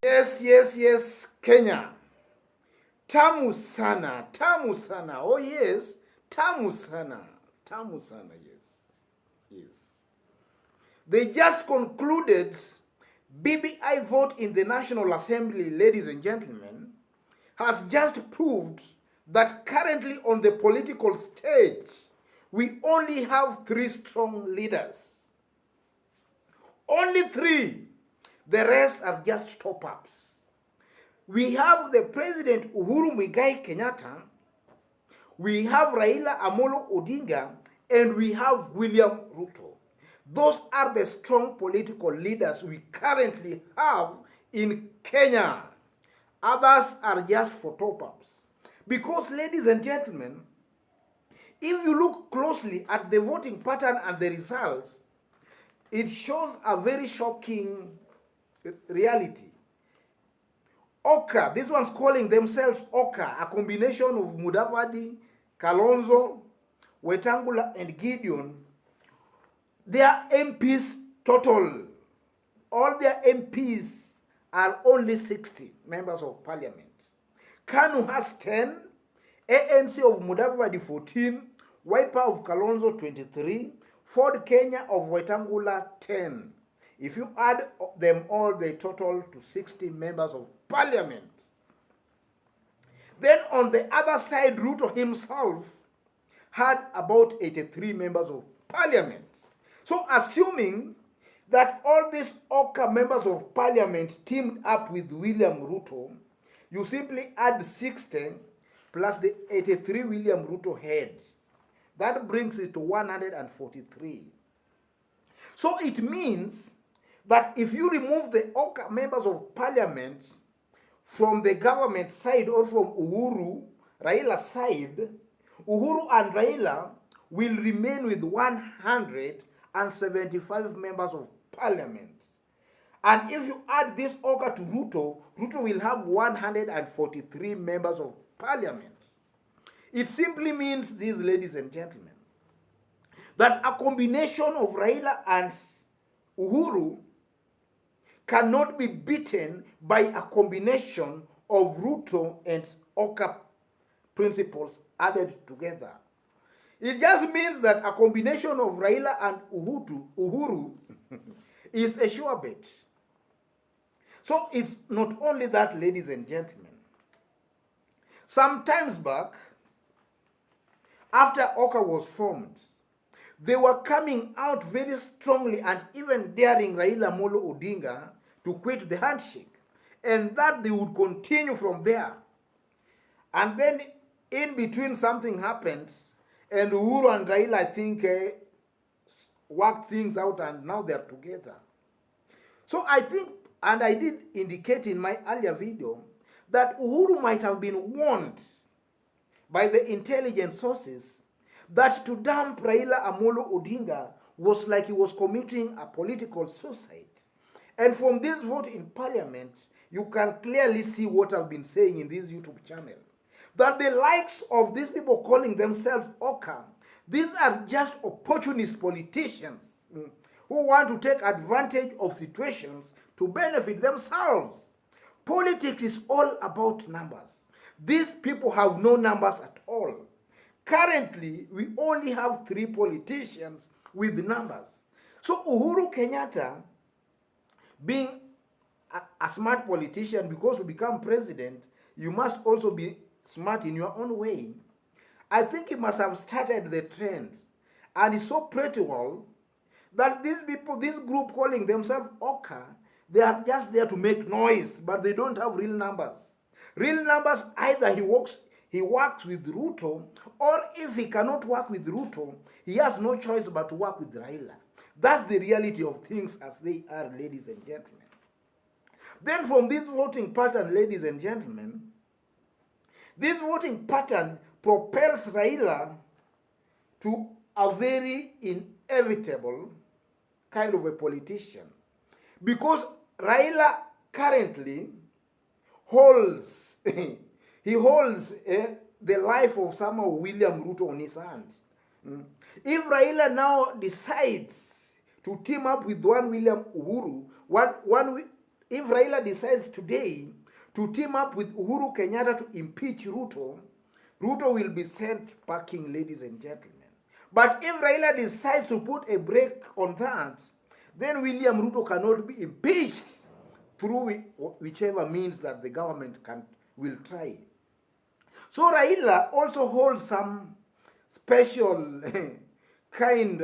Yes, Kenya. Tamu sana, tamu sana. Oh yes, tamu sana, yes. They just concluded BBI vote in the National Assembly, ladies and gentlemen, has just proved that currently on the political stage, we only have 3 strong leaders. Only 3. The rest are just top-ups. We have the President Uhuru Kenyatta, we have Raila Amolo Odinga, and we have William Ruto. Those are the strong political leaders we currently have in Kenya. Others are just for top-ups. Because, ladies and gentlemen, if you look closely at the voting pattern and the results, it shows a very shocking reality. OKA, these ones calling themselves OKA, a combination of Mudavadi, Kalonzo, Wetangula, and Gideon, their MPs total, all their MPs are only 60 members of parliament. KANU has 10, ANC of Mudavadi 14, Wiper of Kalonzo 23, Ford Kenya of Wetangula 10. If you add them all, they total to 60 members of parliament. Then on the other side, Ruto himself had about 83 members of parliament. So assuming that all these OKA members of parliament teamed up with William Ruto, you simply add 60 plus the 83 William Ruto had. That brings it to 143. So it means that if you remove the OKA members of parliament from the government side or from Raila's side, Uhuru and Raila will remain with 175 members of parliament. And if you add this OKA to Ruto, Ruto will have 143 members of parliament. It simply means this, ladies and gentlemen, that a combination of Raila and Uhuru cannot be beaten by a combination of Ruto and OKA principles added together. It just means that a combination of Raila and Uhuru is a sure bet. So it's not only that, ladies and gentlemen. Some times back, after OKA was formed, they were coming out very strongly and even daring Raila Amolo Odinga to quit the handshake, and that they would continue from there. And then in between something happened, and Uhuru and Raila, I think, worked things out, and now they're together. So I think, and I did indicate in my earlier video, that Uhuru might have been warned by the intelligence sources that to dump Raila Amolo Odinga was like he was committing a political suicide. And from this vote in parliament, you can clearly see what I've been saying in this YouTube channel. That the likes of these people calling themselves OKA, these are just opportunist politicians who want to take advantage of situations to benefit themselves. Politics is all about numbers. These people have no numbers at all. Currently, we only have 3 politicians with numbers. So Uhuru Kenyatta, being a smart politician, because to become president, you must also be smart in your own way. I think he must have started the trends. And it's so pretty well that these people, this group calling themselves OKA, they are just there to make noise, but they don't have real numbers. Real numbers, either he works with Ruto, or if he cannot work with Ruto, he has no choice but to work with Raila. That's the reality of things as they are, ladies and gentlemen. Then from this voting pattern, ladies and gentlemen, this voting pattern propels Raila to a very inevitable kind of a politician. Because Raila currently holds the life of somehow William Ruto on his hand. If Raila now decides to team up with one William Uhuru, if Raila decides today to team up with Uhuru Kenyatta to impeach Ruto, Ruto will be sent packing, ladies and gentlemen. But if Raila decides to put a brake on that, then William Ruto cannot be impeached through whichever means that the government will try. So Raila also holds some special kind,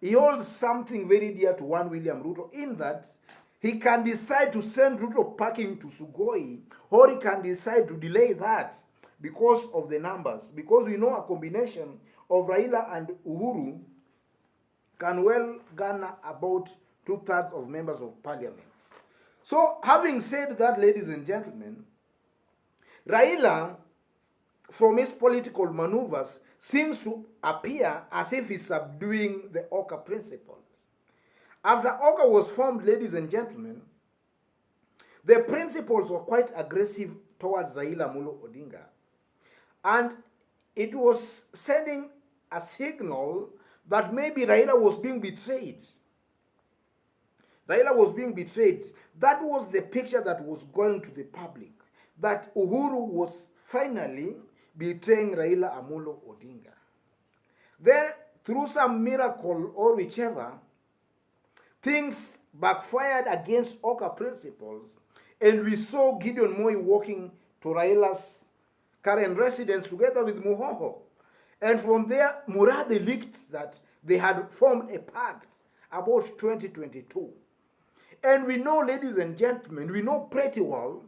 he holds something very dear to one William Ruto, in that he can decide to send Ruto packing to Sugoi, or he can decide to delay that because of the numbers. Because we know a combination of Raila and Uhuru can well garner about 2/3 of members of parliament. So having said that, ladies and gentlemen, Raila, from his political maneuvers, seems to appear as if he's subduing the OKA principles. After OKA was formed, ladies and gentlemen, the principles were quite aggressive towards Raila Amolo Odinga. And it was sending a signal that maybe Raila was being betrayed. Raila was being betrayed. That was the picture that was going to the public, that Uhuru was finally betraying Raila Amolo Odinga. Then, through some miracle or whichever, things backfired against OKA principles, and we saw Gideon Moi walking to Raila's current residence together with Muhoho. And from there, Murathe leaked that they had formed a pact about 2022. And we know, ladies and gentlemen, we know pretty well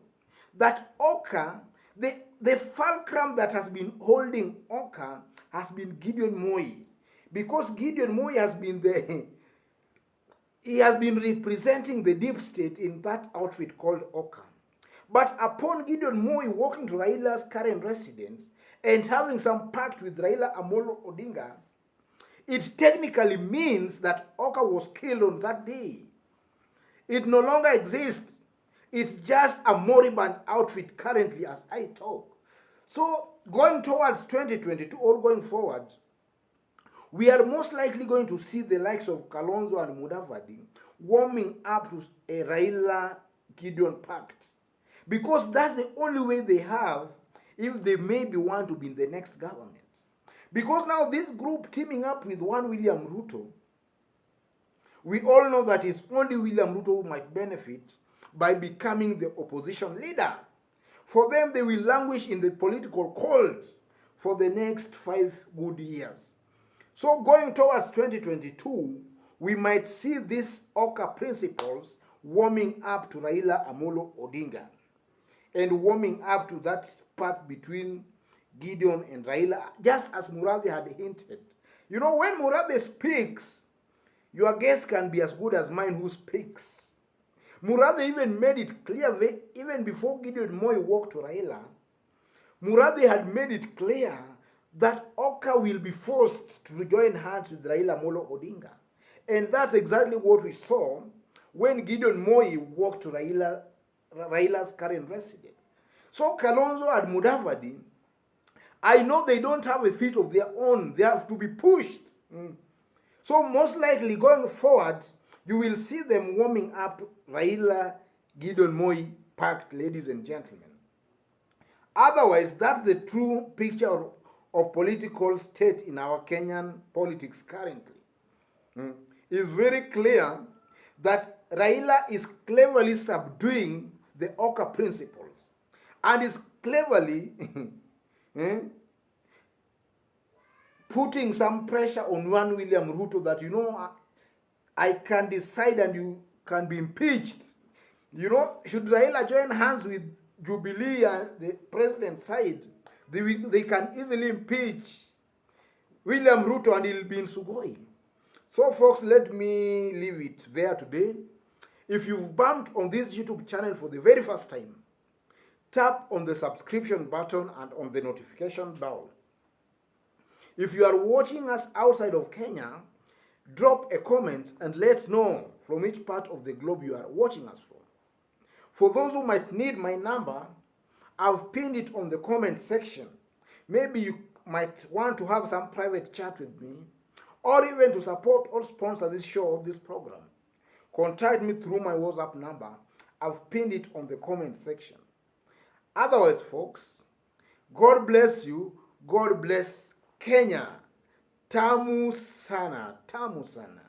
that OKA, the fulcrum that has been holding OKA has been Gideon Moi. Because Gideon Moi has been he has been representing the deep state in that outfit called OKA. But upon Gideon Moi walking to Raila's current residence and having some pact with Raila Amolo Odinga, it technically means that OKA was killed on that day. It no longer exists. It's just a moribund outfit currently as I talk. So going towards 2022 or going forward, we are most likely going to see the likes of Kalonzo and Mudavadi warming up to a Raila Gideon pact. Because that's the only way they have if they maybe want to be in the next government. Because now this group teaming up with one William Ruto, we all know that it's only William Ruto who might benefit by becoming the opposition leader. For them, they will languish in the political cold for the next 5 good years. So going towards 2022, we might see these OKA principles warming up to Raila Amolo Odinga and warming up to that pact between Gideon and Raila, just as Murathe had hinted. You know, when Murathe speaks, your guess can be as good as mine who speaks. Murathe even made it clear, even before Gideon Moi walked to Raila, Murathe had made it clear that OKA will be forced to join hands with Raila Amolo Odinga. And that's exactly what we saw when Gideon Moi walked to Raila's current residence. So Kalonzo and Mudavadi, I know they don't have a feet of their own. They have to be pushed. So most likely going forward, you will see them warming up to Raila Gideon Moi pact, ladies and gentlemen. Otherwise, that's the true picture of political state in our Kenyan politics currently. It's very clear that Raila is cleverly subduing the OKA principles and is cleverly putting some pressure on one William Ruto that, you know, I can decide and you can be impeached. You know, should Raila join hands with Jubilee and the president's side, they can easily impeach William Ruto and he'll be in Sugoi. So folks, let me leave it there today. If you've bumped on this YouTube channel for the very first time, tap on the subscription button and on the notification bell. If you are watching us outside of Kenya, drop a comment and let's know from which part of the globe you are watching us from. For those who might need my number, I've pinned it on the comment section. Maybe you might want to have some private chat with me, or even to support or sponsor this show or this program. contact me through my WhatsApp number. I've pinned it on the comment section. Otherwise, folks, God bless you. God bless Kenya. Tamu sana, tamu sana.